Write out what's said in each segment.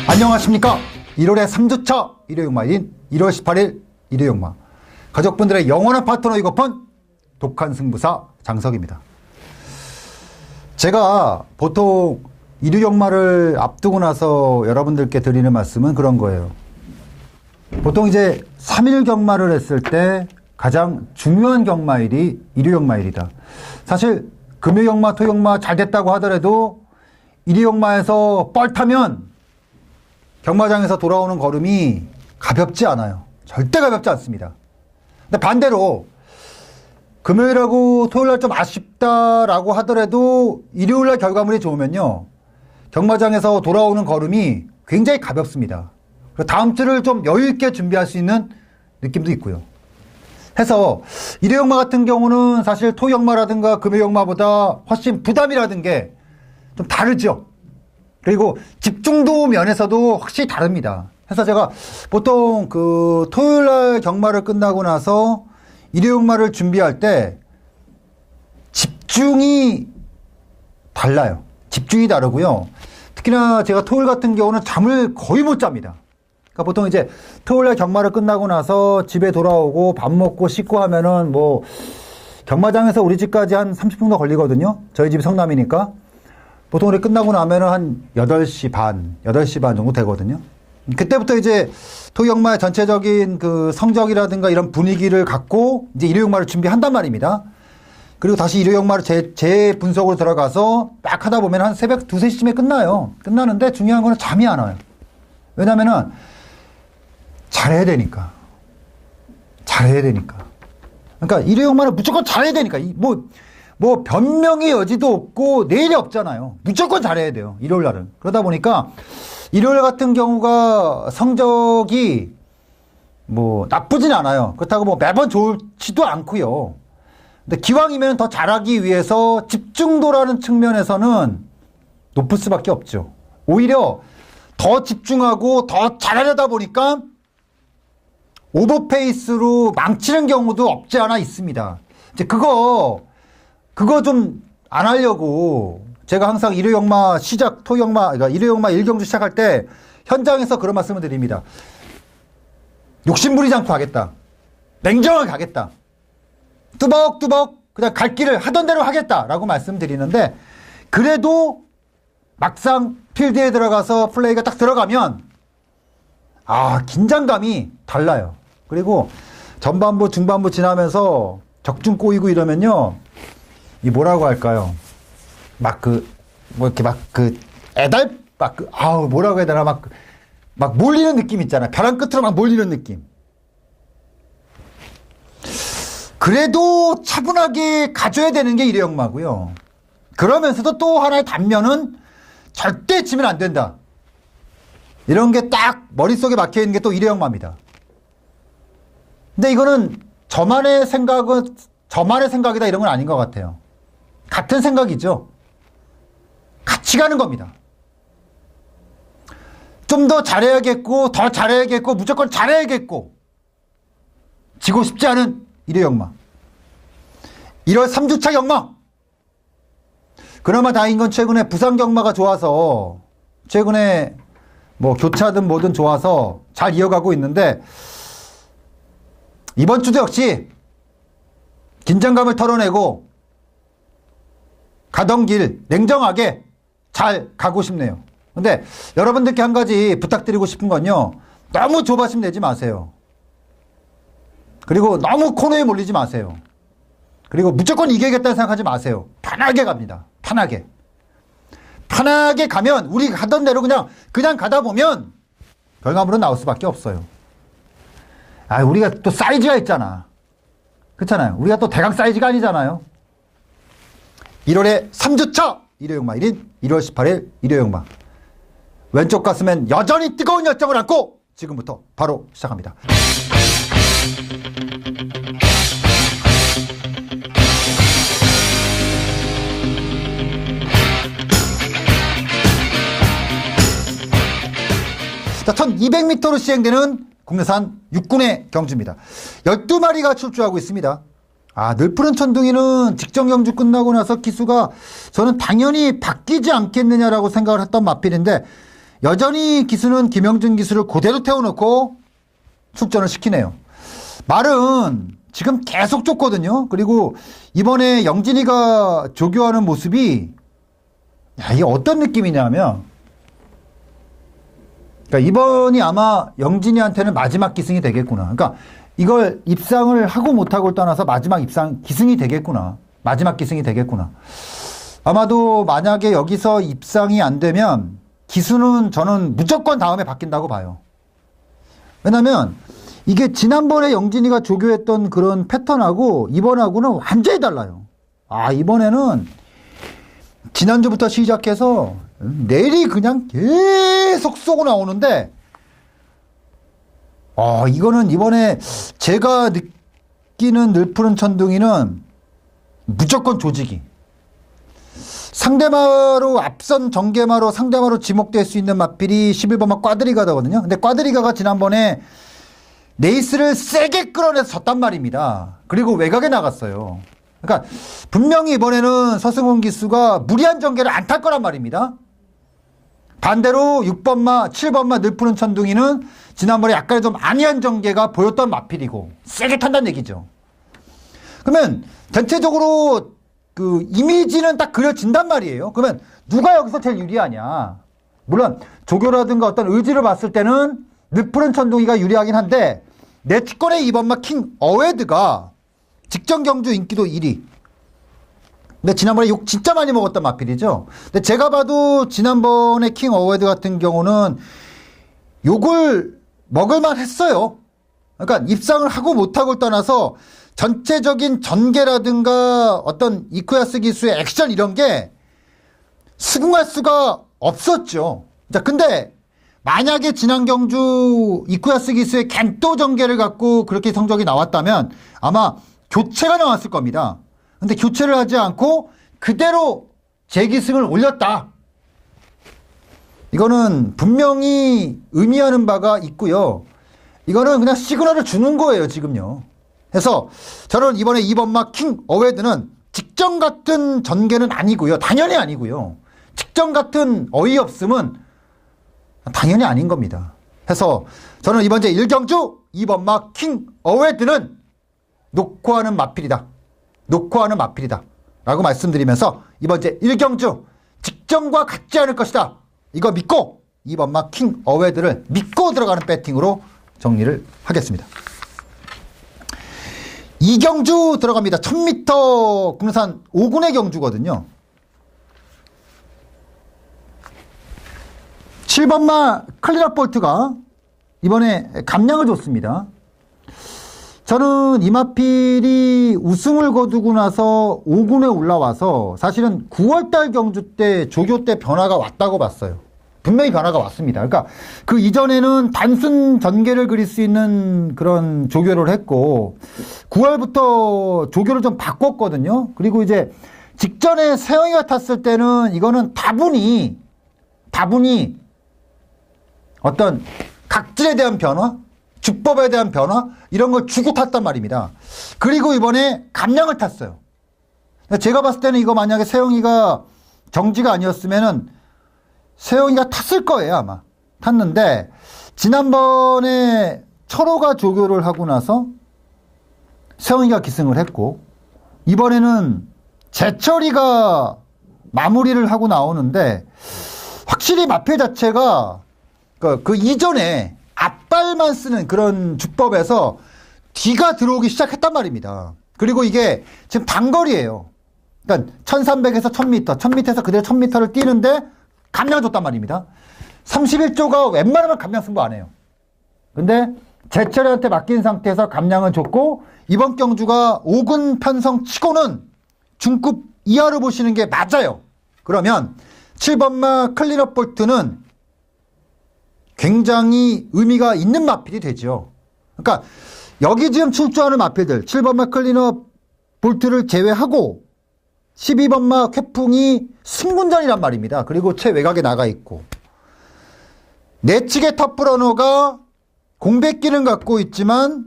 안녕하십니까. 1월의 3주차 일요일마일인 1월 18일 일요일마 가족분들의 영원한 파트너이고픈 독한 승부사 장석입니다. 제가 보통 일요일마를 앞두고 나서 여러분들께 드리는 말씀은 그런 거예요. 보통 이제 3일 경마를 했을 때 가장 중요한 경마일이 일요일마일이다. 사실 금요일경마, 토요일경마 잘 됐다고 하더라도 일요일경마에서 뻘타면 경마장에서 돌아오는 걸음이 가볍지 않아요. 절대 가볍지 않습니다. 근데 반대로 금요일하고 토요일날 좀 아쉽다라고 하더라도 일요일날 결과물이 좋으면요, 경마장에서 돌아오는 걸음이 굉장히 가볍습니다. 다음 주를 좀 여유있게 준비할 수 있는 느낌도 있고요. 해서 일요일경마 같은 경우는 사실 토요일경마라든가 금요일경마보다 훨씬 부담이라든 게 좀 다르죠. 그리고 집중도 면에서도 확실히 다릅니다. 그래서 제가 보통 그 토요일날 경마를 끝나고 나서 일요일경마를 준비할 때 집중이 달라요. 집중이 다르고요. 특히나 제가 토요일 같은 경우는 잠을 거의 못 잡니다. 그러니까 보통 이제 토요일날 경마를 끝나고 나서 집에 돌아오고 밥 먹고 씻고 하면은 뭐 경마장에서 우리 집까지 한 30분 정도 걸리거든요. 저희 집이 성남이니까. 보통 우리 끝나고 나면은 한 8시 반 정도 되거든요. 그때부터 이제 토요일경마의 전체적인 그 성적이라든가 이런 분위기를 갖고 이제 일요일경마를 준비한단 말입니다. 그리고 다시 일요일경마를 제 분석으로 들어가서 딱 하다 보면 한 새벽 2, 3시쯤에 끝나요. 끝나는데 중요한 거는 잠이 안 와요. 왜냐면은 잘해야 되니까. 그러니까 일요일경마는 무조건 잘해야 되니까. 뭐 변명의 여지도 없고 내일이 없잖아요. 무조건 잘해야 돼요. 일요일 날은. 그러다 보니까 일요일 같은 경우가 성적이 뭐 나쁘진 않아요. 그렇다고 뭐 매번 좋지도 않고요. 근데 기왕이면 더 잘하기 위해서 집중도라는 측면에서는 높을 수밖에 없죠. 오히려 더 집중하고 더 잘하려다 보니까 오버페이스로 망치는 경우도 없지 않아 있습니다. 이제 그거 좀 안 하려고 제가 항상 일요일경마 시작, 토요일경마, 그러니까 일요일경마 1경주 시작할 때 현장에서 그런 말씀을 드립니다. 욕심부리지 않고 하겠다. 냉정하게 가겠다. 뚜벅뚜벅 그냥 갈 길을 하던 대로 하겠다라고 말씀드리는데, 그래도 막상 필드에 들어가서 플레이가 딱 들어가면 긴장감이 달라요. 그리고 전반부, 중반부 지나면서 적중 꼬이고 이러면요, 이 뭐라고 할까요? 뭐라고 해야 되나? 막 몰리는 느낌 있잖아. 벼랑 끝으로 막 몰리는 느낌. 그래도 차분하게 가져야 되는 게 일요일경마고요. 그러면서도 또 하나의 단면은 절대 치면 안 된다. 이런 게 딱 머릿속에 막혀 있는 게 또 일요일경마입니다. 근데 이거는 저만의 생각이다 이런 건 아닌 것 같아요. 같은 생각이죠. 같이 가는 겁니다. 좀 더 잘해야겠고, 더 잘해야겠고, 무조건 잘해야겠고, 지고 싶지 않은 일요일경마. 1월 3주차 경마. 그나마 다행인 건 최근에 부산 경마가 좋아서, 최근에 뭐 교차든 뭐든 좋아서 잘 이어가고 있는데, 이번 주도 역시 긴장감을 털어내고 가던 길 냉정하게 잘 가고 싶네요. 근데 여러분들께 한 가지 부탁드리고 싶은 건요, 너무 조바심 내지 마세요. 그리고 너무 코너에 몰리지 마세요. 그리고 무조건 이겨야겠다는 생각하지 마세요. 편하게 갑니다. 편하게 가면 우리 가던 대로 그냥 가다 보면 결과물은 나올 수밖에 없어요. 우리가 또 사이즈가 있잖아. 그렇잖아요. 우리가 또 대강 사이즈가 아니잖아요. 1월의 3주차 일요일경마일인 1월 18일 일요일경마. 왼쪽 가슴엔 여전히 뜨거운 열정을 안고 지금부터 바로 시작합니다. 자, 1200m로 시행되는 국내산 6군의 경주입니다. 12마리가 출주하고 있습니다. 늘푸른 천둥이는 직전 경주 끝나고 나서 기수가 저는 당연히 바뀌지 않겠느냐라고 생각을 했던 마필인데 여전히 기수는 김영준 기수를 그대로 태워놓고 출전을 시키네요. 말은 지금 계속 쫓거든요. 그리고 이번에 영진이가 조교하는 모습이 이게 어떤 느낌이냐면 그러니까 이번이 아마 영진이한테는 마지막 기승이 되겠구나. 그러니까 이걸 입상을 하고 못하고를 떠나서 마지막 기승이 되겠구나. 마지막 기승이 되겠구나. 아마도 만약에 여기서 입상이 안 되면 기수는 저는 무조건 다음에 바뀐다고 봐요. 왜냐면 이게 지난번에 영진이가 조교했던 그런 패턴하고 이번하고는 완전히 달라요. 이번에는 지난주부터 시작해서 내리 그냥 계속 쏘고 나오는데 이거는 이번에 제가 느끼는 늘푸른 천둥이는 무조건 조직이 상대마로 앞선 전개마로 상대마로 지목될 수 있는 마필이 11번마 꽈드리가더거든요. 근데 꽈드리가가 지난번에 네이스를 세게 끌어내서 졌단 말입니다. 그리고 외곽에 나갔어요. 그러니까 분명히 이번에는 서승훈 기수가 무리한 전개를 안 탈 거란 말입니다. 반대로 6번마, 7번마 늘푸른 천둥이는 지난번에 약간의 좀 안이한 전개가 보였던 마필이고 세게 탄다는 얘기죠. 그러면 전체적으로 그 이미지는 딱 그려진단 말이에요. 그러면 누가 여기서 제일 유리하냐? 물론 조교라든가 어떤 의지를 봤을 때는 늘푸른 천둥이가 유리하긴 한데 내 치권의 2번마 킹 어웨드가 직전 경주 인기도 1위. 근데 지난번에 욕 진짜 많이 먹었던 마필이죠. 근데 제가 봐도 지난번에 킹 어웨드 같은 경우는 욕을 먹을만 했어요. 그러니까 입상을 하고 못하고를 떠나서 전체적인 전개라든가 어떤 이쿠야스 기수의 액션 이런 게 수긍할 수가 없었죠. 자, 근데 만약에 지난 경주 이쿠야스 기수의 겐또 전개를 갖고 그렇게 성적이 나왔다면 아마 교체가 나왔을 겁니다. 근데 교체를 하지 않고 그대로 재기승을 올렸다. 이거는 분명히 의미하는 바가 있고요. 이거는 그냥 시그널을 주는 거예요, 지금요. 그래서 저는 이번에 2번마 킹 어웨드는 직전 같은 전개는 아니고요. 당연히 아니고요. 직전 같은 어이없음은 당연히 아닌 겁니다. 해서 저는 이번 제 1경주 2번마 킹 어웨드는 녹화하는 마필이다. 녹화하는 마필이다. 라고 말씀드리면서 이번 제 1경주 직전과 같지 않을 것이다. 이거 믿고 2번마 킹 어웨드를 믿고 들어가는 배팅으로 정리를 하겠습니다. 2경주 들어갑니다. 1000m 국내산 5군의 경주거든요. 7번마 클리너 볼트가 이번에 감량을 줬습니다. 저는 이 마필이 우승을 거두고 나서 5군에 올라와서 사실은 9월달 경주 때 조교 때 변화가 왔다고 봤어요. 분명히 변화가 왔습니다. 그러니까 그 이전에는 단순 전개를 그릴 수 있는 그런 조교를 했고 9월부터 조교를 좀 바꿨거든요. 그리고 이제 직전에 세영이가 탔을 때는 이거는 다분히 어떤 각질에 대한 변화, 주법에 대한 변화 이런 걸 주고 탔단 말입니다. 그리고 이번에 감량을 탔어요. 제가 봤을 때는 이거 만약에 세영이가 정지가 아니었으면은 세영이가 탔을 거예요, 아마. 탔는데 지난번에 철호가 조교를 하고 나서 세영이가 기승을 했고 이번에는 재철이가 마무리를 하고 나오는데 확실히 마필 자체가 그 이전에 앞발만 쓰는 그런 주법에서 뒤가 들어오기 시작했단 말입니다. 그리고 이게 지금 단거리예요. 그러니까 1300에서 1000m, 1000m에서 그대로 1000m를 뛰는데 감량 줬단 말입니다. 31조가 웬만하면 감량 승부 안 해요. 근데 제철이한테 맡긴 상태에서 감량을 줬고 이번 경주가 5군 편성 치고는 중급 이하로 보시는 게 맞아요. 그러면 7번마 클리너 볼트는 굉장히 의미가 있는 마필이 되죠. 그러니까 여기 지금 출조하는 마필들 7번마 클리너 볼트를 제외하고 12번마 쾌풍이 승군전이란 말입니다. 그리고 최외곽에 나가 있고 내측의 탑브러너가 공백기는 갖고 있지만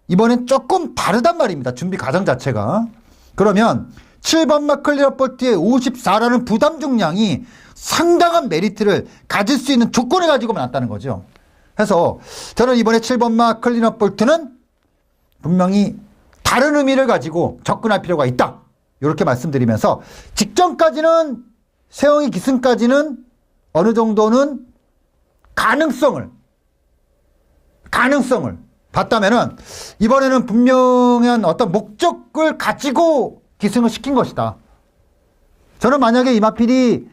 이번엔 조금 다르단 말입니다. 준비 과정 자체가. 그러면 7번마 클리어 볼트의 54라는 부담 중량이 상당한 메리트를 가질 수 있는 조건을 가지고 나왔다는 거죠. 그래서 저는 이번에 7번마 클리너 볼트는 분명히 다른 의미를 가지고 접근할 필요가 있다. 이렇게 말씀드리면서 직전까지는 세영이 기승까지는 어느 정도는 가능성을 봤다면은 이번에는 분명한 어떤 목적을 가지고 기승을 시킨 것이다. 저는 만약에 이마필이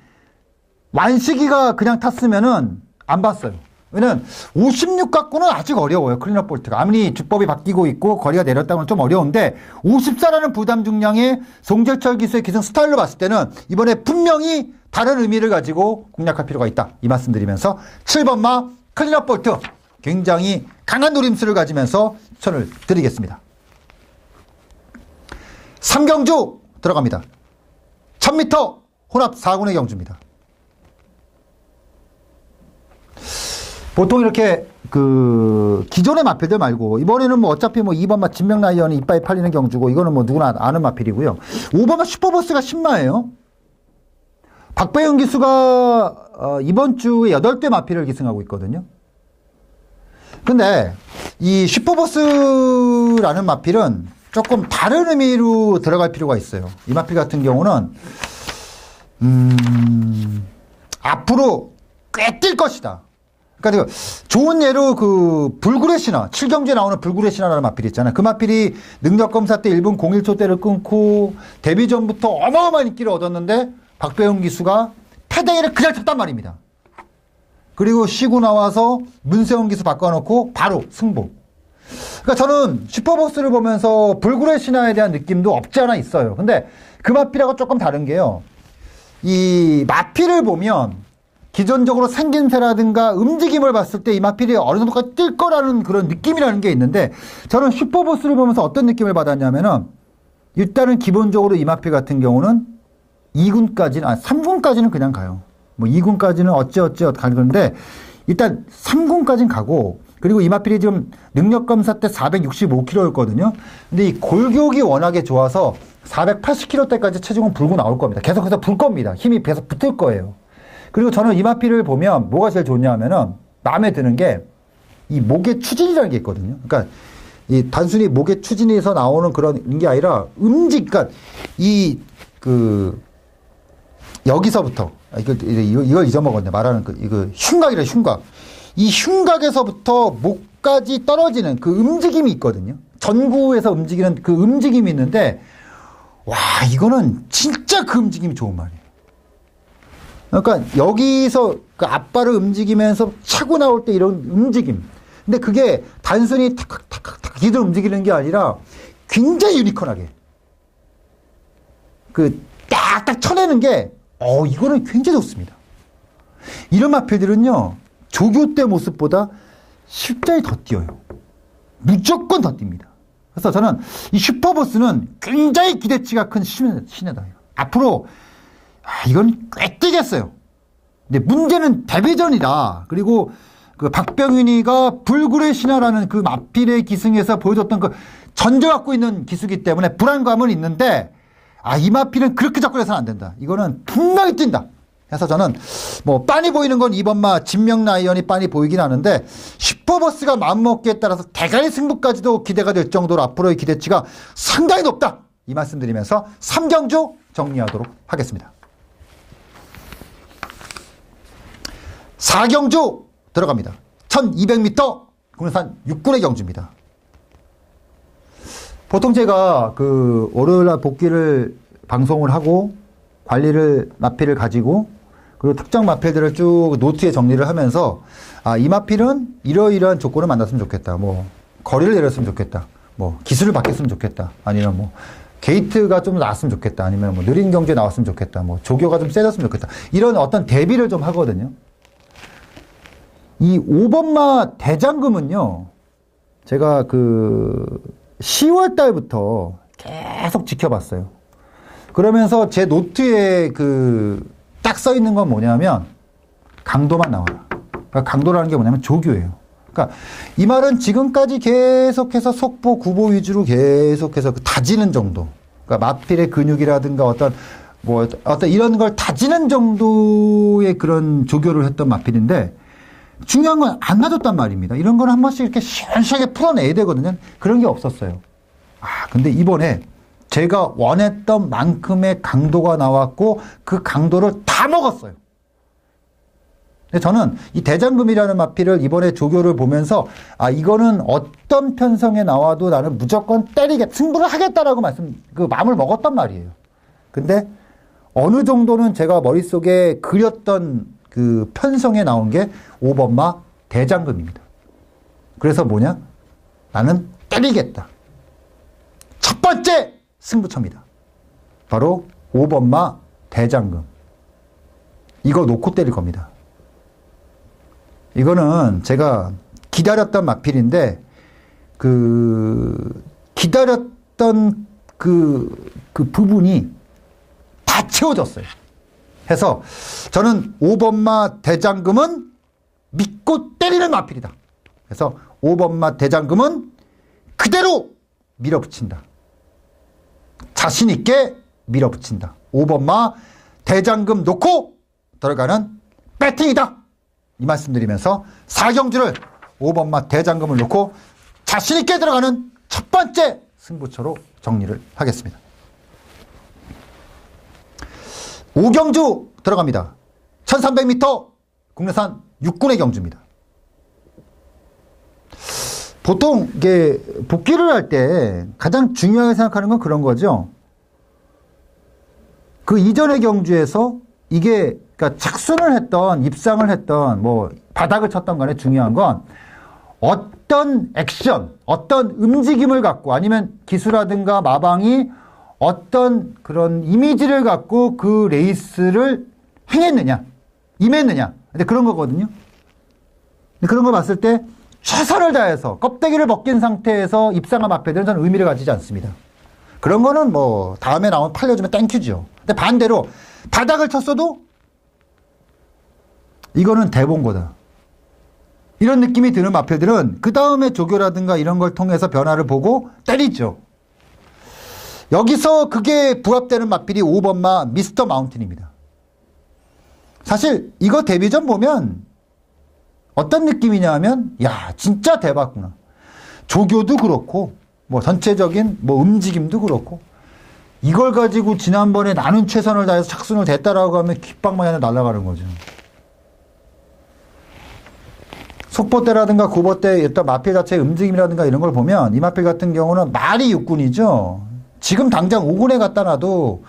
완시기가 그냥 탔으면은 안 봤어요. 왜냐면 56 갖고는 아직 어려워요. 클리너 볼트가. 아무리 주법이 바뀌고 있고 거리가 내렸다고는 좀 어려운데 54라는 부담 중량의 송재철 기수의 기승 스타일로 봤을 때는 이번에 분명히 다른 의미를 가지고 공략할 필요가 있다. 이 말씀 드리면서 7번마 클리너 볼트 굉장히 강한 노림수를 가지면서 추천을 드리겠습니다. 3경주 들어갑니다. 1000m 혼합 4군의 경주입니다. 보통 이렇게 기존의 마필들 말고 이번에는 뭐 어차피 뭐 2번마 진명라이언이 이빨이 팔리는 경주고 이거는 뭐 누구나 아는 마필이고요. 5번마 슈퍼버스가 신마예요. 박배영 기수가 이번 주에 8대 마필을 기승하고 있거든요. 근데 이 슈퍼버스라는 마필은 조금 다른 의미로 들어갈 필요가 있어요. 이 마필 같은 경우는 앞으로 꽤 뛸 것이다. 그러니까 좋은 예로 불굴의 신화, 7경주에 나오는 불굴의 신화라는 마필이 있잖아요. 그 마필이 능력검사 때 1분 01초 때를 끊고 데뷔 전부터 어마어마한 인기를 얻었는데 박배영 기수가 패댕이를 그냥 쳤단 말입니다. 그리고 쉬고 나와서 문세영 기수 바꿔놓고 바로 승부. 그러니까 저는 슈퍼버스를 보면서 불굴의 신화에 대한 느낌도 없지 않아 있어요. 근데 그 마필하고 조금 다른 게요. 이 마필을 보면 기존적으로 생김새라든가 움직임을 봤을 때 이 마필이 어느 정도까지 뛸 거라는 그런 느낌이라는 게 있는데 저는 슈퍼버스를 보면서 어떤 느낌을 받았냐면은 일단은 기본적으로 이 마필 같은 경우는 3군까지는 그냥 가요. 뭐 2군까지는 어찌어찌 가는데 일단 3군까지는 가고 그리고 이 마필이 지금 능력검사 때 465kg였거든요. 근데 이 골격이 워낙에 좋아서 480kg대까지 체중은 불고 나올 겁니다. 계속해서 불 겁니다. 힘이 계속 붙을 거예요. 그리고 저는 이 마필을 보면 뭐가 제일 좋냐 하면은 마음에 드는 게 이 목의 추진이라는 게 있거든요. 그러니까 이 단순히 목의 추진에서 나오는 그런 게 아니라 그러니까 여기서부터 이걸 잊어먹었네. 말하는 이거 흉곽이래, 흉곽. 이 흉곽에서부터 목까지 떨어지는 그 움직임이 있거든요. 전구에서 움직이는 그 움직임이 있는데 와, 이거는 진짜 그 움직임이 좋은 말이에요. 그러니까 여기서 그 앞발을 움직이면서 차고 나올 때 이런 움직임. 근데 그게 단순히 탁탁탁탁 기들 움직이는 게 아니라 굉장히 유니콘하게 딱딱 쳐내는 게 이거는 굉장히 좋습니다. 이런 마필들은요, 조교 때 모습보다 실제히 더 뛰어요. 무조건 더 뜁니다. 그래서 저는 이 슈퍼버스는 굉장히 기대치가 큰 신예다. 앞으로, 이건 꽤 뛰겠어요. 근데 문제는 데뷔전이다. 그리고 박병윤이가 불굴의 신화라는 그 마필의 기승에서 보여줬던 그 전제 갖고 있는 기수기 때문에 불안감은 있는데, 이 마필은 그렇게 접근해서는 안 된다. 이거는 분명히 뛴다. 그래서 저는 빤히 보이는 건 2번마 진명라이언이 빤히 보이긴 하는데 슈퍼버스가 마음먹기에 따라서 대가리 승부까지도 기대가 될 정도로 앞으로의 기대치가 상당히 높다. 이 말씀 드리면서 3경주 정리하도록 하겠습니다. 4경주 들어갑니다. 1200m 국내산 6군의 경주입니다. 보통 제가 월요일날 복귀를 방송을 하고 마필을 가지고 그리고 특정 마필들을 쭉 노트에 정리를 하면서 이 마필은 이러이러한 조건을 만났으면 좋겠다. 거리를 내렸으면 좋겠다. 기술을 바뀌었으면 좋겠다. 아니면 게이트가 좀 나왔으면 좋겠다. 아니면 느린 경주에 나왔으면 좋겠다. 조교가 좀 세졌으면 좋겠다. 이런 어떤 대비를 좀 하거든요. 이 5번마 대장금은요, 제가 10월 달부터 계속 지켜봤어요. 그러면서 제 노트에 딱 써 있는 건 뭐냐면 강도만 나와라. 그러니까 강도라는 게 뭐냐면 조교예요. 그러니까 이 말은 지금까지 계속해서 속보, 구보 위주로 계속해서 다지는 정도. 그러니까 마필의 근육이라든가 어떤 이런 걸 다지는 정도의 그런 조교를 했던 마필인데 중요한 건 안 놔줬단 말입니다. 이런 건 한 번씩 이렇게 시원시원하게 풀어내야 되거든요. 그런 게 없었어요. 근데 이번에 제가 원했던 만큼의 강도가 나왔고 그 강도를 다 먹었어요. 근데 저는 이 대장금이라는 마필을 이번에 조교를 보면서 이거는 어떤 편성에 나와도 나는 무조건 승부를 하겠다라고 마음을 먹었단 말이에요. 근데 어느 정도는 제가 머릿속에 그렸던 그 편성에 나온 게 5번마 대장금입니다. 그래서 뭐냐? 나는 때리겠다. 첫 번째 승부처입니다. 바로 5번마 대장금. 이거 놓고 때릴 겁니다. 이거는 제가 기다렸던 마필인데 기다렸던 그 부분이 다 채워졌어요. 해서 저는 5번마 대장금은 믿고 때리는 마필이다. 그래서 5번마 대장금은 그대로 밀어붙인다. 자신 있게 밀어붙인다. 5번마 대장금 놓고 들어가는 배팅이다. 이 말씀드리면서 4경주를 5번마 대장금을 놓고 자신 있게 들어가는 첫 번째 승부처로 정리를 하겠습니다. 5경주 들어갑니다. 1300m 국내산 6군의 경주입니다. 보통 이게 복귀를 할 때 가장 중요하게 생각하는 건 그런 거죠. 그 이전의 경주에서 이게 그러니까 착순을 했던 입상을 했던 바닥을 쳤던 간에 중요한 건 어떤 액션, 어떤 움직임을 갖고 아니면 기수라든가 마방이 어떤 그런 이미지를 갖고 그 레이스를 행했느냐, 임했느냐. 근데 그런 거거든요. 근데 그런 거 봤을 때 최선을 다해서 껍데기를 벗긴 상태에서 입상한 마필들은 저는 의미를 가지지 않습니다. 그런 거는 다음에 나오면 팔려주면 땡큐죠. 근데 반대로 바닥을 쳤어도 이거는 대본거다. 이런 느낌이 드는 마필들은 그 다음에 조교라든가 이런 걸 통해서 변화를 보고 때리죠. 여기서 그게 부합되는 마필이 5번마 미스터 마운틴입니다. 사실 이거 데뷔전 보면 어떤 느낌이냐 하면 진짜 대박구나. 조교도 그렇고 전체적인 움직임도 그렇고 이걸 가지고 지난번에 나는 최선을 다해서 착순을 됐다라고 하면 귓방망이 하나 날아가는 거죠. 속보 때라든가 구보 때 일단 마필 자체의 움직임이라든가 이런 걸 보면 이 마필 같은 경우는 말이 6군이죠. 지금 당장 5군에 갖다 놔도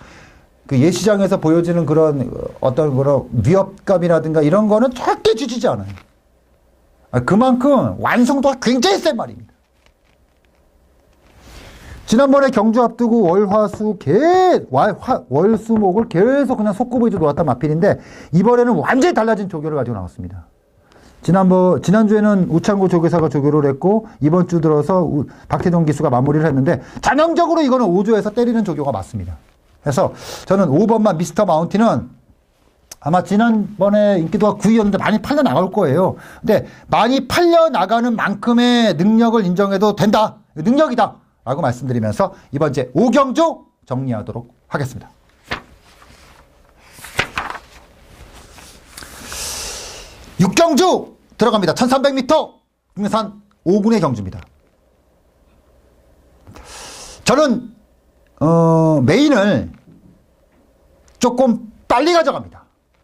그 예시장에서 보여지는 그런 어떤 그런 위협감이라든가 이런 거는 절대 주지지 않아요. 그만큼 완성도가 굉장히 센 말입니다. 지난번에 경주 앞두고 월수목을 계속 그냥 속구보 위주로 놓았던 마필인데 이번에는 완전히 달라진 조교를 가지고 나왔습니다. 지난주에는 우창구 조교사가 조교를 했고 이번 주 들어서 박태동 기수가 마무리를 했는데 전형적으로 이거는 5조에서 때리는 조교가 맞습니다. 그래서 저는 5번만 미스터 마운틴은 아마 지난번에 인기도가 9위였는데 많이 팔려 나갈 거예요. 근데 많이 팔려 나가는 만큼의 능력을 인정해도 된다. 능력이다. 라고 말씀드리면서 이번 이제 5경주 정리하도록 하겠습니다. 육경주 들어갑니다. 1300m 국내산 5군의 경주입니다. 저는 메인을 조금 빨리 가져갑니다.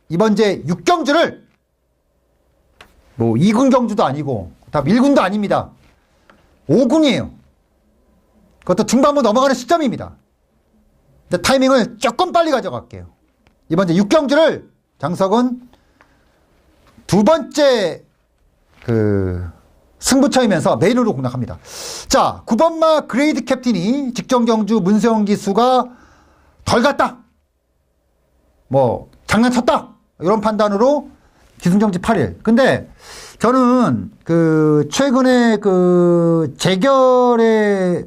이번 이제 6경주를 2군 경주도 아니고 다 1군도 아닙니다. 5군이에요. 그것도 중반부 넘어가는 시점입니다. 근데 타이밍을 조금 빨리 가져갈게요. 이번 이제 6경주를 장석은 두 번째 승부처이면서 메인으로 공략합니다. 자, 9번마 그레이드 캡틴이 직전 경주 문세영 기수가 덜 갔다. 장난쳤다. 이런 판단으로 기승정지 8일. 근데 저는 최근에 재결의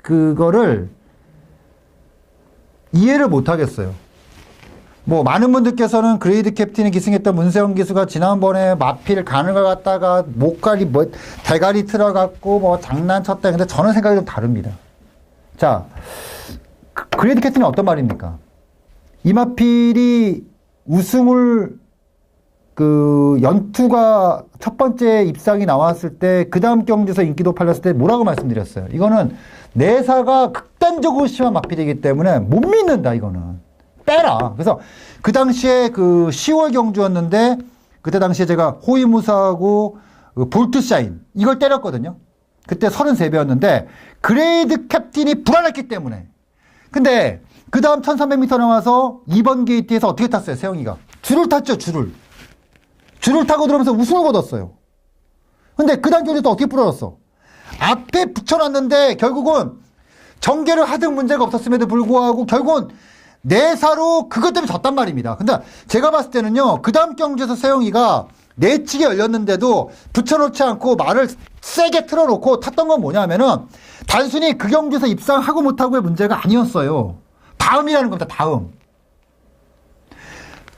그거를 이해를 못 하겠어요. 뭐 많은 분들께서는 그레이드 캡틴이 기승했던 문세영 기수가 지난번에 마필 가는 걸 갖다가 목걸이 뭐 대가리 틀어갖고 뭐 장난쳤다. 근데 저는 생각이 좀 다릅니다. 자, 그레이드 캡틴이 어떤 말입니까? 이마필이 우승을 연투가 첫 번째 입상이 나왔을 때 그 다음 경기에서 인기도 팔렸을 때 뭐라고 말씀드렸어요? 이거는 내사가 극단적으로 심한 마필이기 때문에 못 믿는다. 이거는 빼라. 그래서 그 당시에 10월 경주였는데 그때 당시에 제가 호위무사하고 볼트샤인 이걸 때렸거든요. 그때 33배였는데 그레이드 캡틴이 불안했기 때문에. 근데 그 다음 1300m 나와서 2번 게이트에서 어떻게 탔어요? 세영이가 줄을 탔죠. 줄을 타고 들어오면서 우승을 거뒀어요. 근데 그 다음 경기에서 어떻게 부러졌어? 앞에 붙여놨는데 결국은 전개를 하등 문제가 없었음에도 불구하고 결국은 내사로 그것 때문에 졌단 말입니다. 근데 제가 봤을 때는요, 그 다음 경기에서 세영이가 내치게 열렸는데도 붙여놓지 않고 말을 세게 틀어놓고 탔던 건 뭐냐면은 단순히 그 경기에서 입상하고 못하고의 문제가 아니었어요. 다음이라는 겁니다. 다음.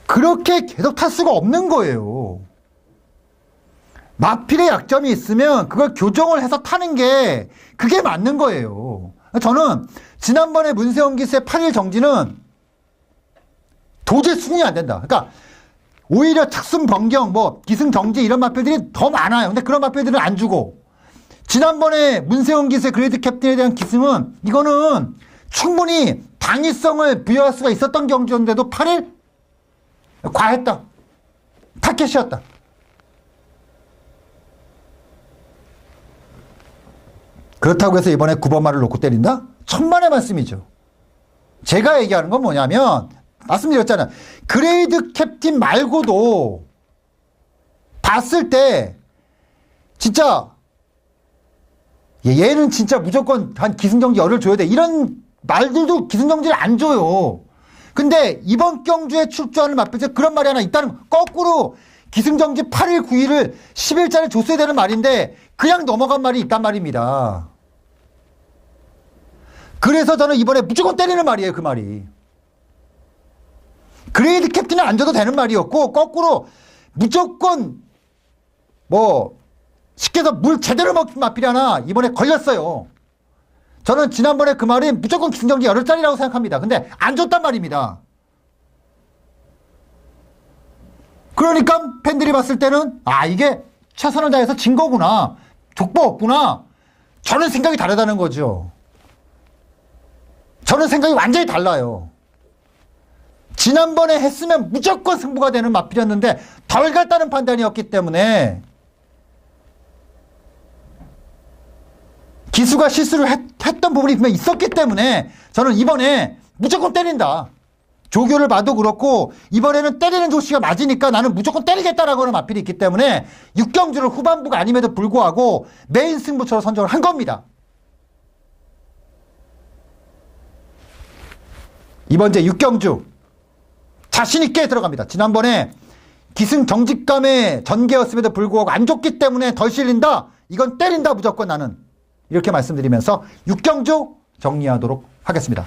그렇게 계속 탈 수가 없는 거예요. 마필의 약점이 있으면 그걸 교정을 해서 타는 게 그게 맞는 거예요. 저는 지난번에 문세영 기수의 8일 정지는 도저히 수긍이 안 된다. 그러니까 오히려 착순 변경, 기승 정지 이런 마필들이 더 많아요. 근데 그런 마필들은 안 주고 지난번에 문세영 기수의 그레이드 캡틴에 대한 기승은 이거는 충분히 당위성을 부여할 수가 있었던 경주였는데도 8일 과했다. 타켓이었다. 그렇다고 해서 이번에 9번 말을 놓고 때린다? 천만의 말씀이죠. 제가 얘기하는 건 뭐냐면 말씀드렸잖아요. 그레이드 캡틴 말고도 봤을 때 진짜 얘는 진짜 무조건 한 기승정지 열을 줘야 돼. 이런 말들도 기승정지를 안 줘요. 근데 이번 경주에 출조하는 마필에 그런 말이 하나 있다는 거꾸로 기승정지 8일 9일을 10일짜리 줬어야 되는 말인데 그냥 넘어간 말이 있단 말입니다. 그래서 저는 이번에 무조건 때리는 말이에요. 그 말이. 그레이드 캡틴은 안 줘도 되는 말이었고 거꾸로 무조건 쉽게 해서 물 제대로 먹힌 마필이 하나 이번에 걸렸어요. 저는 지난번에 그 말이 무조건 기승정지 8짜리라고 생각합니다. 근데 안 줬단 말입니다. 그러니까 팬들이 봤을 때는 이게 최선을 다해서 진 거구나. 족보 없구나. 저는 생각이 다르다는 거죠. 저는 생각이 완전히 달라요. 지난번에 했으면 무조건 승부가 되는 마필이었는데 덜 갔다는 판단이었기 때문에 기수가 실수를 했던 부분이 분명히 있었기 때문에 저는 이번에 무조건 때린다. 조교를 봐도 그렇고 이번에는 때리는 조치가 맞으니까 나는 무조건 때리겠다라고 하는 마필이 있기 때문에 6경주를 후반부가 아님에도 불구하고 메인 승부처로 선정을 한 겁니다. 이번 제 6경주 자신있게 들어갑니다. 지난번에 기승 정직감의 전개였음에도 불구하고 안 좋기 때문에 덜 실린다. 이건 때린다 무조건 나는. 이렇게 말씀드리면서 6경주 정리하도록 하겠습니다.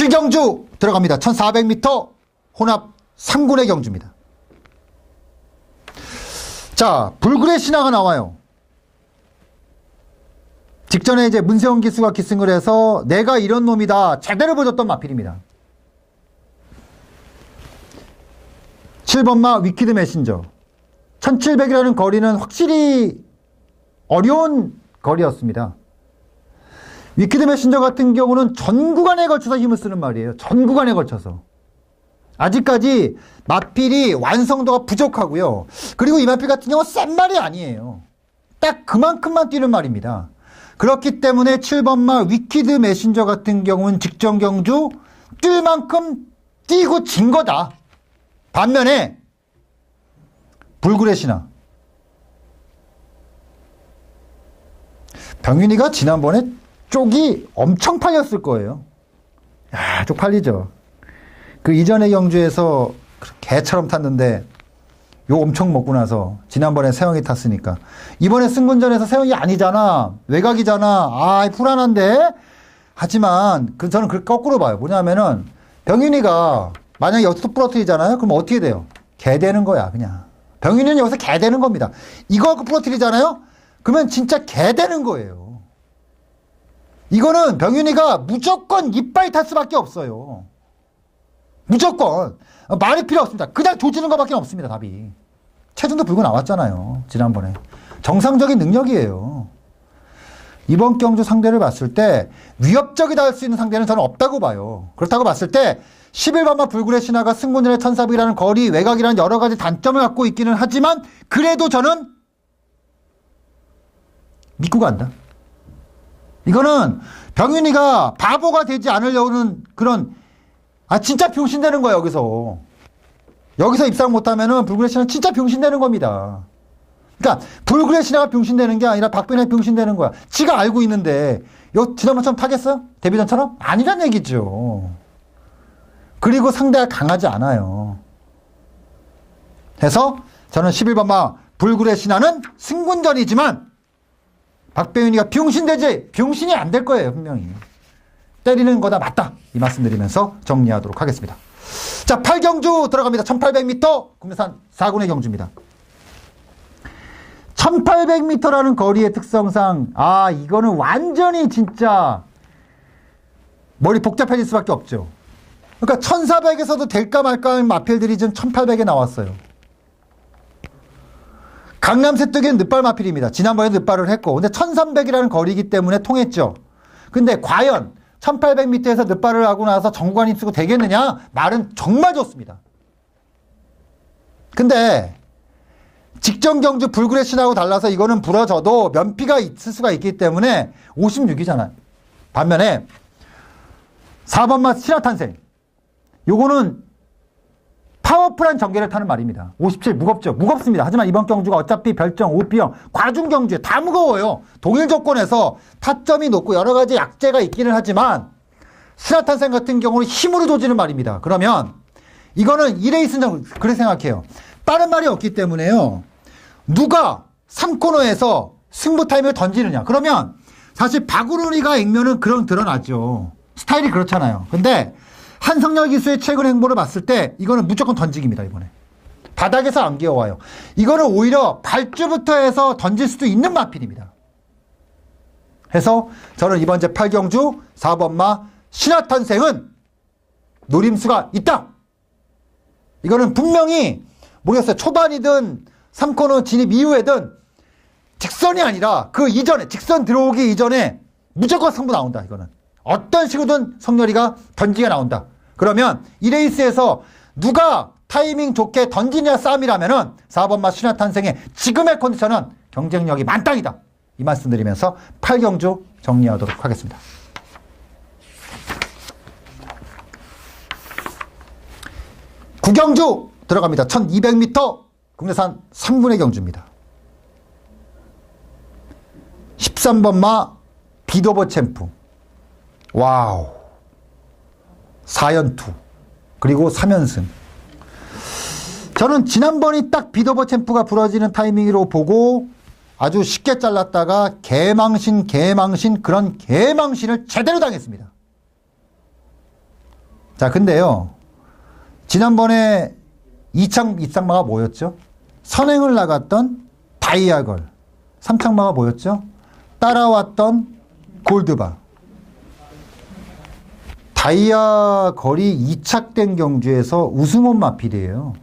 경주 들어갑니다. 1400m 혼합 3군의 경주입니다. 자, 불굴의 신화가 나와요. 직전에 이제 문세영 기수가 기승을 해서 내가 이런 놈이다 제대로 보여줬던 마필입니다. 7번마 위키드 메신저 1700이라는 거리는 확실히 어려운 거리였습니다. 위키드 메신저 같은 경우는 전 구간에 걸쳐서 힘을 쓰는 말이에요. 전 구간에 걸쳐서. 아직까지 마필이 완성도가 부족하고요. 그리고 이 마필 같은 경우는 센 말이 아니에요. 딱 그만큼만 뛰는 말입니다. 그렇기 때문에 7번마 위키드 메신저 같은 경우는 직전 경주 뛸 만큼 뛰고 진 거다. 반면에 불굴의 신화 병윤이가 지난번에 쪽이 엄청 팔렸을 거예요. 야, 쪽 팔리죠. 그 이전의 경주에서 개처럼 탔는데 욕 엄청 먹고 나서 지난번에 세영이 탔으니까 이번에 승군전에서 세영이 아니잖아. 외곽이잖아. 아, 불안한데? 하지만 저는 그걸 거꾸로 봐요. 뭐냐면은 병윤이가 만약에 여기서 부러뜨리잖아요. 그럼 어떻게 돼요? 개 되는 거야, 그냥. 병윤이는 여기서 개 되는 겁니다. 이거 갖고 부러뜨리잖아요? 그러면 진짜 개 되는 거예요. 이거는 병윤이가 무조건 이빨 탈 수밖에 없어요. 무조건. 말이 필요 없습니다. 그냥 조지는 것밖에 없습니다, 답이. 체중도 불고 나왔잖아요, 지난번에. 정상적인 능력이에요. 이번 경주 상대를 봤을 때 위협적이다 할 수 있는 상대는 저는 없다고 봐요. 그렇다고 봤을 때 11번마 불굴의 신화가 승군전의 천사부이라는 거리, 외곽이라는 여러 가지 단점을 갖고 있기는 하지만 그래도 저는 믿고 간다. 이거는 병윤이가 바보가 되지 않으려는 그런 진짜 병신되는 거야, 여기서. 여기서 입상 못하면은 불굴의 신화는 진짜 병신되는 겁니다. 그러니까 불굴의 신화가 병신되는 게 아니라 박변이 병신되는 거야. 지가 알고 있는데 지난번처럼 타겠어요? 데뷔전처럼? 아니란 얘기죠. 그리고 상대가 강하지 않아요. 해서 저는 11번마 불굴의 신화는 승군전이지만 박배윤이가 병신이 안 될 거예요, 분명히. 때리는 거다 맞다. 이 말씀 드리면서 정리하도록 하겠습니다. 자, 8경주 들어갑니다. 1800m 국내산 4군의 경주입니다. 1800m라는 거리의 특성상 이거는 완전히 진짜 머리 복잡해질 수밖에 없죠. 그러니까 1400에서도 될까 말까 하는 마필들이 지금 1800에 나왔어요. 강남 세뚝에는 늦발 마필입니다. 지난번에 늦발을 했고 근데 1300이라는 거리이기 때문에 통했죠. 근데 과연 1800m에서 늦발을 하고 나서 정관 힘쓰고 되겠느냐? 말은 정말 좋습니다. 근데 직전 경주 불굴의 신하고 달라서 이거는 부러져도 면피가 있을 수가 있기 때문에 56이잖아요. 반면에 4번마 신화탄생. 요거는 파워풀한 전개를 타는 말입니다. 57 무겁죠. 무겁습니다. 하지만 이번 경주가 어차피 별정, 오피형, 과중 경주에 다 무거워요. 동일 조건에서 타점이 높고 여러 가지 약재가 있기는 하지만 신화탄생 같은 경우는 힘으로 조지는 말입니다. 그러면 이거는 2레이스는 그렇게 생각해요. 빠른 말이 없기 때문에요. 누가 3코너에서 승부 타임을 던지느냐. 그러면 사실 박우른이가 액면은 드러나죠. 스타일이 그렇잖아요. 근데 한성열 기수의 최근 행보를 봤을 때 이거는 무조건 던지기입니다. 이번에 바닥에서 안 기어와요. 이거는 오히려 발주부터 해서 던질 수도 있는 마필입니다. 해서 저는 이번 제 8경주 4번마 신화탄생은 노림수가 있다. 이거는 분명히 모르겠어요. 초반이든 3코너 진입 이후에든 직선이 아니라 그 이전에 직선 들어오기 이전에 무조건 승부 나온다. 이거는 어떤 식으로든 성렬이가 던지가 나온다. 그러면 이 레이스에서 누가 타이밍 좋게 던지냐 싸움이라면은 4번마 신화탄생의 지금의 컨디션은 경쟁력이 만땅이다. 이 말씀 드리면서 8경주 정리하도록 하겠습니다. 구경주 들어갑니다. 1200m 국내산 3군의 경주입니다. 13번마 비도버 챔프. 와우. 4연투. 그리고 3연승. 저는 지난번이 딱 비도버 챔프가 부러지는 타이밍으로 보고 아주 쉽게 잘랐다가 개망신 그런 개망신을 제대로 당했습니다. 자, 근데요. 지난번에 2창 입상마가 뭐였죠? 선행을 나갔던 다이아걸. 3창마가 뭐였죠? 따라왔던 골드바. 다이아 걸이 이착된 경주에서 우승원 마필이에요.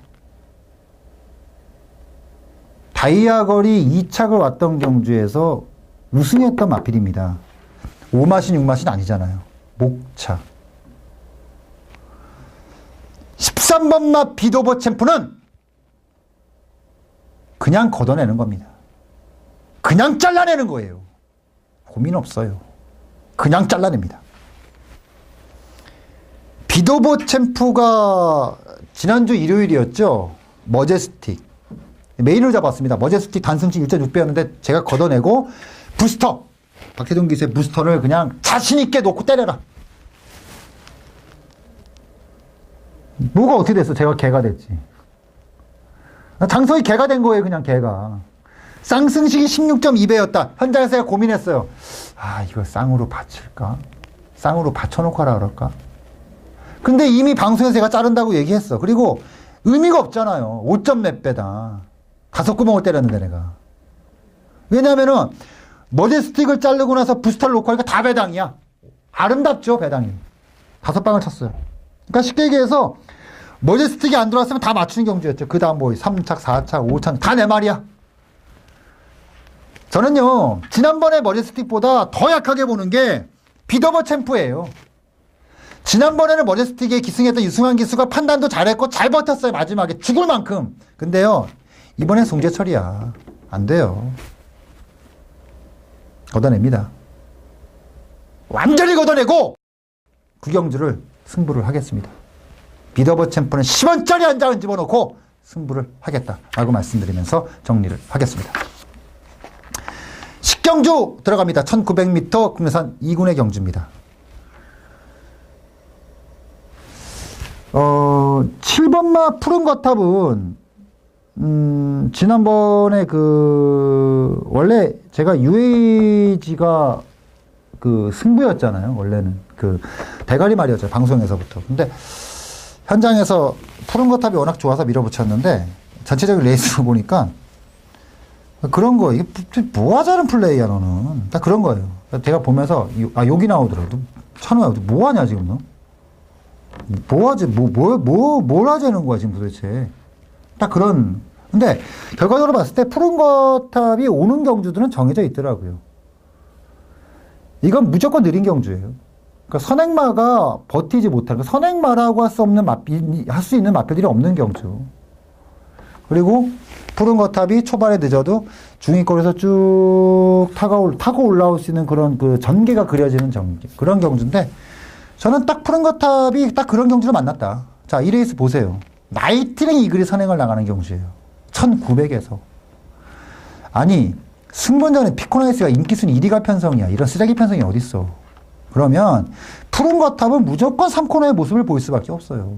다이아 걸이 2착을 왔던 경주에서 우승했던 마필입니다. 5마신 6마신 아니잖아요. 목차. 13번마 비도버 챔프는 그냥 걷어내는 겁니다. 그냥 잘라내는 거예요. 고민 없어요. 그냥 잘라냅니다. 비도버 챔프가 지난주 일요일이었죠. 머제스틱. 메인을 잡았습니다. 머제스틱 단승치 1.6배였는데 제가 걷어내고 부스터. 박혜동 기수의 부스터를 그냥 자신있게 놓고 때려라. 뭐가 어떻게 됐어? 제가 개가 됐지. 장서희 개가 된 거예요, 그냥 개가. 쌍승식이 16.2배였다. 현장에서 제가 고민했어요. 아, 이거 쌍으로 받칠까? 쌍으로 받쳐놓고 하라 그럴까? 근데 이미 방송에서 제가 자른다고 얘기했어. 그리고 의미가 없잖아요. 5점 몇 배다. 5구멍을 때렸는데 내가. 왜냐면은 머리스틱을 자르고 나서 부스터를 놓고 하니까 다 배당이야. 아름답죠, 배당이. 5방을 쳤어요. 그러니까 쉽게 얘기해서 머리스틱이 안 들어왔으면 다 맞추는 경주였죠. 그 다음 뭐 3착, 4착, 5착 다 내 말이야. 저는요, 지난번에 머리스틱보다 더 약하게 보는 게 비더버 챔프예요. 지난번에는 머리스틱에 기승했던 유승환 기수가 판단도 잘했고 잘 버텼어요. 마지막에 죽을 만큼. 근데요, 이번엔 송재철이야. 안 돼요. 걷어냅니다. 완전히 걷어내고 구경주를 승부를 하겠습니다. 비더버 챔프는 10원짜리 한 장을 집어넣고 승부를 하겠다라고 말씀드리면서 정리를 하겠습니다. 식경주 들어갑니다. 1900m 국내산 2군의 경주입니다. 7번마 푸른 거탑은 지난번에 원래 제가 UAG가 승부였잖아요. 원래는 대가리 말이었죠. 방송에서부터. 근데 현장에서 푸른 거탑이 워낙 좋아서 밀어붙였는데 전체적인 레이스를 보니까 그런 거, 이게 뭐 하자는 플레이야, 너는. 딱 그런 거예요. 제가 보면서, 여기 나오더라도. 찬우야, 뭐 하냐, 지금 너? 뭐 하지, 뭘 하자는 거야, 지금 도대체. 딱 그런. 근데, 결과적으로 봤을 때 푸른 거탑이 오는 경주들은 정해져 있더라고요. 이건 무조건 느린 경주예요. 그러니까 선행마가 버티지 못하고, 선행마라고 할 수 있는 마필들이 없는 경주. 그리고 푸른 거탑이 초반에 늦어도 중위권에서 쭉 타고 올라올 수 있는 그런 전개가 그려지는 그런 경주인데, 저는 딱 푸른 거탑이 딱 그런 경주를 만났다. 자, 이 레이스 보세요. 나이트링 이글이 선행을 나가는 경주예요. 1900에서. 아니, 승분전에 피코나이스가 인기순위 1위가 편성이야. 이런 쓰레기 편성이 어딨어. 그러면 푸른 거탑은 무조건 3코너의 모습을 보일 수밖에 없어요.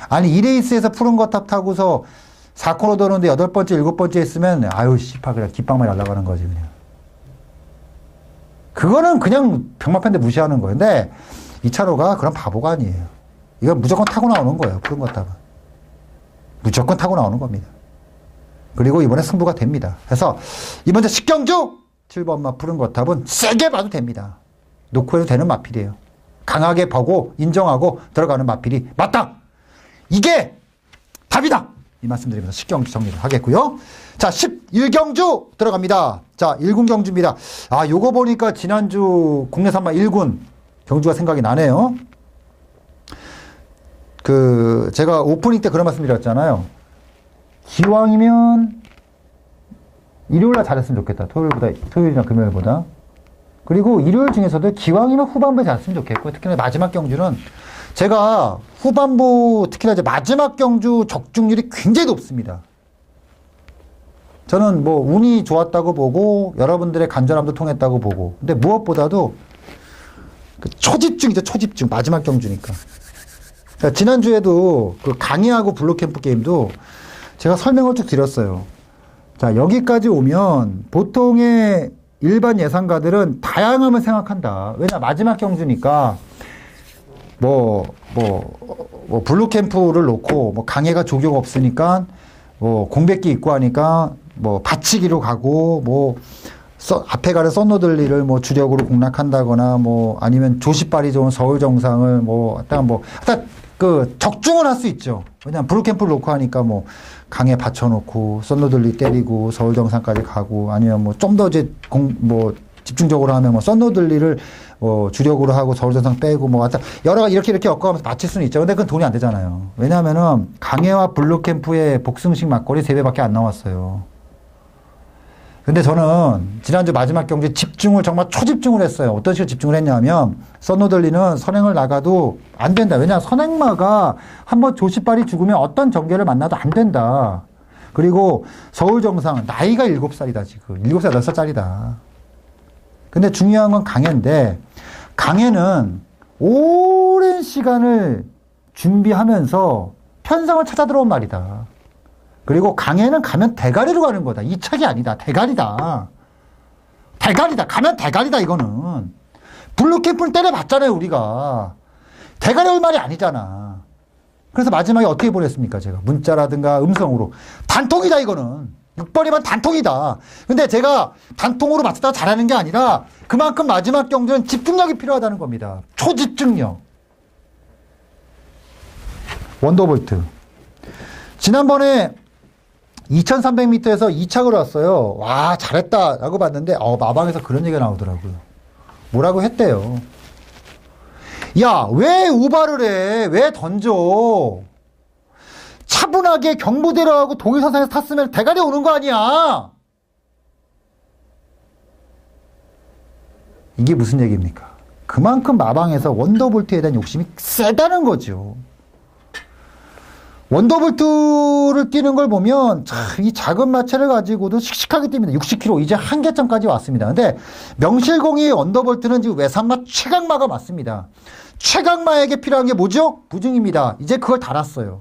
아니, 이 레이스에서 푸른 거탑 타고서 4코너 도는데 8번째, 7번째 했으면, 아유, 씨발, 그냥 깃방만 날아가는 거지, 그냥. 그거는 그냥 병마편데 무시하는 거예요. 근데 이 차로가 그런 바보가 아니에요. 이건 무조건 타고 나오는 거예요, 푸른 거탑은. 무조건 타고 나오는 겁니다. 그리고 이번에 승부가 됩니다. 그래서 이번 주 식경주 7번마 푸른 거탑은 세게 봐도 됩니다. 놓고 해도 되는 마필이에요. 강하게 보고 인정하고 들어가는 마필이 맞다! 이게 답이다! 이 말씀드리면서 식경주 정리를 하겠고요. 자, 11경주 들어갑니다. 자, 1군 경주입니다. 아, 요거 보니까 지난주 국내 산마 1군 경주가 생각이 나네요. 제가 오프닝 때 그런 말씀 드렸잖아요. 기왕이면 일요일날 잘했으면 좋겠다. 토요일이나 금요일보다. 그리고 일요일 중에서도 기왕이면 후반부에 잘했으면 좋겠고, 특히나 마지막 경주는 제가 후반부, 특히나 이제 마지막 경주 적중률이 굉장히 높습니다. 저는 뭐 운이 좋았다고 보고, 여러분들의 간절함도 통했다고 보고, 근데 무엇보다도 초집중이죠, 초집중. 마지막 경주니까. 그러니까 지난주에도 강의하고 블루캠프 게임도 제가 설명을 쭉 드렸어요. 자, 여기까지 오면 보통의 일반 예상가들은 다양함을 생각한다. 왜냐, 마지막 경주니까 블루캠프를 놓고 강해가 조교가 없으니까 공백기 있고 하니까 받치기로 가고 앞에 가는 썬노들리를 주력으로 공략한다거나 아니면 조시발이 좋은 서울 정상을 적중은 할 수 있죠. 왜냐면 블루캠프를 놓고 하니까 강에 받쳐놓고 썬노들리 때리고 서울 정상까지 가고, 아니면 좀 더 이제 집중적으로 하면 썬노들리를 주력으로 하고 서울 정상 빼고 여러 가지 이렇게 엮어가면서 맞힐 수는 있죠. 근데 그건 돈이 안 되잖아요. 왜냐하면은 강해와 블루캠프의 복승식 막걸리 3배밖에 안 나왔어요. 근데 저는 지난주 마지막 경기에 집중을 정말 초집중을 했어요. 어떤 식으로 집중을 했냐면, 선노들리는 선행을 나가도 안 된다. 왜냐, 선행마가 한번 조시발이 죽으면 어떤 전개를 만나도 안 된다. 그리고 서울 정상, 나이가 7살이다, 지금. 7살, 8살짜리다. 근데 중요한 건 강해인데, 강해는 오랜 시간을 준비하면서 편성을 찾아 들어온 말이다. 그리고 강에는 가면 대가리로 가는 거다. 이 책이 아니다. 대가리다. 대가리다. 가면 대가리다, 이거는. 블루캠프를 때려봤잖아요, 우리가. 대가리 올 말이 아니잖아. 그래서 마지막에 어떻게 보냈습니까, 제가? 문자라든가 음성으로. 단통이다, 이거는. 6번이면 단통이다. 근데 제가 단통으로 맞췄다가 잘하는 게 아니라 그만큼 마지막 경주는 집중력이 필요하다는 겁니다. 초집중력. 원더볼트. 지난번에 2300m에서 2착을 왔어요. 와, 잘했다 라고 봤는데 마방에서 그런 얘기가 나오더라고요. 뭐라고 했대요. 야, 왜 우발을 해? 왜 던져? 차분하게 경부대로 하고 동일선상에서 탔으면 대가리 오는 거 아니야? 이게 무슨 얘기입니까? 그만큼 마방에서 원더볼트에 대한 욕심이 세다는 거죠. 원더볼트를 뛰는 걸 보면 이 작은 마체를 가지고도 씩씩하게 뜁니다. 60km 이제 한계점까지 왔습니다. 근데 명실공히 원더볼트는 지금 외산마 최강마가 맞습니다. 최강마에게 필요한 게 뭐죠? 부중입니다. 이제 그걸 달았어요.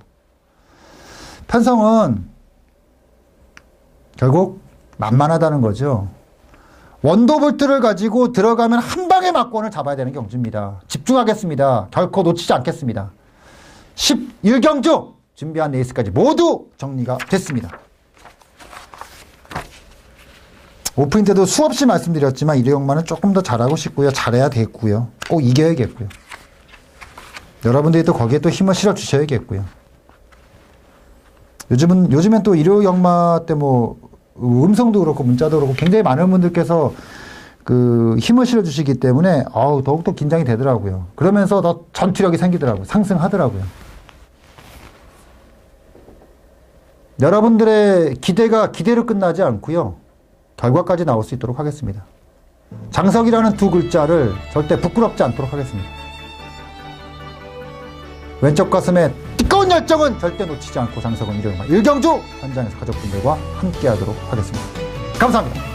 편성은 결국 만만하다는 거죠. 원더볼트를 가지고 들어가면 한 방에 막권을 잡아야 되는 경주입니다. 집중하겠습니다. 결코 놓치지 않겠습니다. 11경주 준비한 레이스까지 모두 정리가 됐습니다. 오프닝 때도 수없이 말씀드렸지만 일요일만은 조금 더 잘하고 싶고요. 잘해야 되겠고요. 꼭 이겨야겠고요. 여러분들이 또 거기에 또 힘을 실어 주셔야겠고요. 요즘엔 또 일요일 역마 때 음성도 그렇고 문자도 그렇고 굉장히 많은 분들께서 그 힘을 실어 주시기 때문에 더욱더 긴장이 되더라고요. 그러면서 더 전투력이 생기더라고요. 상승하더라고요. 여러분들의 기대가 기대로 끝나지 않고요. 결과까지 나올 수 있도록 하겠습니다. 장석이라는 두 글자를 절대 부끄럽지 않도록 하겠습니다. 왼쪽 가슴에 뜨거운 열정은 절대 놓치지 않고 장석은 일요일만 1경주 현장에서 가족분들과 함께 하도록 하겠습니다. 감사합니다.